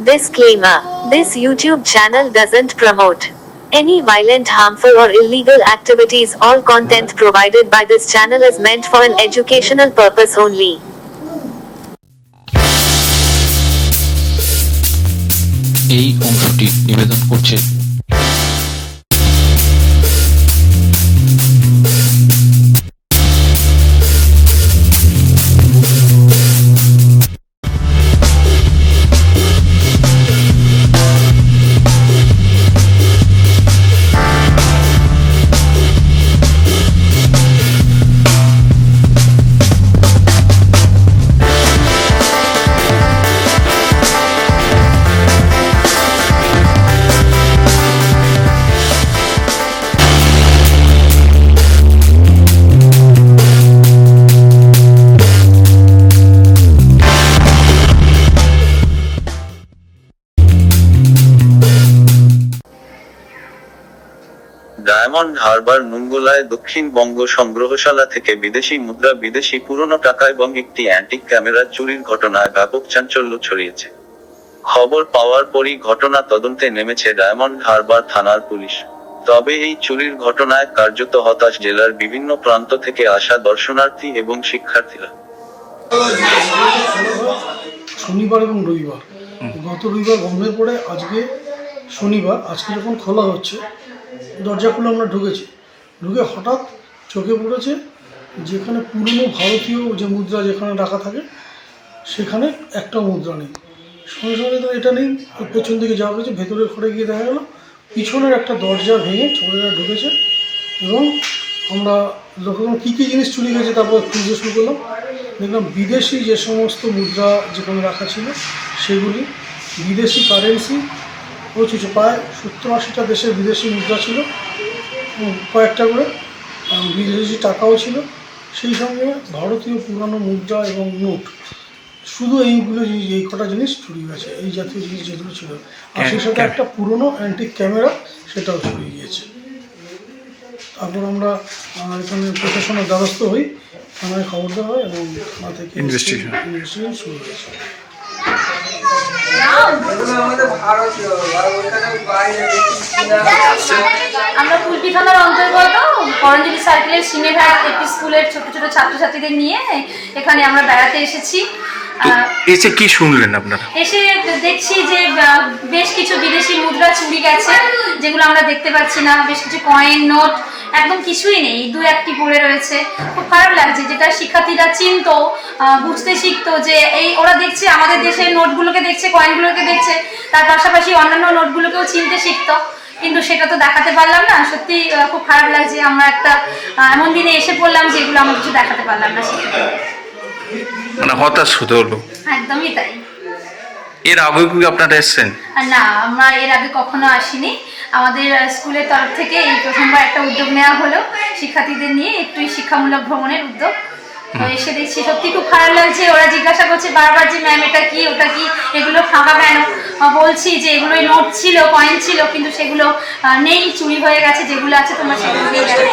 Disclaimer: this YouTube channel doesn't promote any violent, harmful, or illegal activities. All content provided by this channel is meant for an educational purpose only. এই অংশটি নিবেদন করছে diamond Harbour নুঙ্গলায় Dakshinbanga সংগ্রহশালা থেকে বিদেশি মুদ্রা, বিদেশি পুরনো টাকা এবং একটি অ্যান্টিক ক্যামেরা চুরির ঘটনায় ব্যাপক চাঞ্চল্য ছড়িয়েছে। খবর পাওয়ার পরই ঘটনা তদন্তে নেমেছে ডায়মন্ড হারবার থানার পুলিশ। তবে এই চুরির ঘটনায় কার্যত হতাশ জেলার বিভিন্ন প্রান্ত থেকে আসা দর্শনার্থী এবং শিক্ষার্থীরা। শনিবার এবং রবিবার, গত রবিবার বন্ধের পরে আজকে শনিবার, আজকে যখন খোলা হচ্ছে দরজা খুলে আমরা ঢুকেছি, ঢুকে হঠাৎ চোখে পড়েছে যেখানে পুরনো ভারতীয় যে মুদ্রা যেখানে রাখা থাকে সেখানে একটা মুদ্রা নেই। সঙ্গে সঙ্গে তো এটা নেই, পেছন দিকে যাওয়া হয়েছে, ভেতরের ঘরে গিয়ে দেখা গেল পিছনের একটা দরজা ভেঙে চোরেরা ঢুকেছে এবং আমরা যখন কী কী জিনিস চুরি গেছে তারপর খুঁজতে শুরু করলাম। দেখলাম বিদেশি যে সমস্ত মুদ্রা যেখানে রাখা ছিল সেগুলি, বিদেশি কারেন্সি পৌঁছেছে, প্রায় 70-80টা দেশের বিদেশি মুদ্রা ছিল, কয়েকটা করে বিদেশি টাকাও ছিল, সেই সঙ্গে ভারতীয় পুরানো মুদ্রা এবং নোট। শুধু এইগুলো, এই কটা জিনিস চুরি গেছে, এই জাতীয় জিনিস যেগুলো ছিল। আর সেই সাথে একটা পুরনো অ্যান্টিক ক্যামেরা, সেটাও চুরি গিয়েছে। তারপর আমরা এখানে প্রশাসনের দ্বারস্থ হই, থানায় খবর দেওয়া হয় এবং থানা থেকে ইনভেস্টিগেশন শুরু হয়েছে। আমরা কুলপি থানার অন্তর্গত করঞ্জলি সার্কেলের সিনেঘাট এপি স্কুলের ছোট ছোট ছাত্রছাত্রীদের নিয়ে এখানে আমরা বেড়াতে এসেছি। এসে কি শুনলেন আপনারা? এসে দেখছি যে বেশ কিছু বিদেশি মুদ্রা চুরি গেছে, যেগুলো আমরা দেখতে পাচ্ছি না। বেশ কিছু কয়েন, নোট, একদম কিছুই নেই, 2-1টি পড়ে রয়েছে। খুব খারাপ লাগছে, যেটা শিক্ষার্থীরা চিনতো, বুঝতে শিখতো যে এই ওরা দেখছে আমাদের দেশের নোটগুলোকে দেখছে, কয়েনগুলোকে দেখছে, তার পাশাপাশি অন্যান্য নোটগুলোকেও চিনতে শিখতো, কিন্তু সেটা তো দেখাতে পারলাম না। সত্যি খুব খারাপ লাগছে, আমরা একটা এমন দিনে এসে পড়লাম যে এগুলো আমরা কিছু দেখাতে পারলাম না। মানে হতাশ হতে হলো। একদমই তাই। এর আগে কি আপনারা এসেছেন? না, আমরা এর আগে কখনো আসিনি। আমাদের স্কুলের তরফ থেকে এই প্রথমবার একটা উদ্যোগ নেওয়া হলো, শিক্ষার্থীদের নিয়ে একটু শিক্ষামূলক ভ্রমণের উদ্যোগ। তো এসে দেখছি সত্যি খুব খারাপ লাগছে। ওরা জিজ্ঞাসা করছে বারবার যে ম্যাম এটা কি, ওটা কি, এগুলো ফাঁকা কেন? বলছি যে এগুলোই নোট ছিল, কয়েন ছিল, কিন্তু সেগুলো নেই, চুরি হয়ে গেছে। যেগুলো আছে তোমরা সেগুলো দিয়ে গেলে।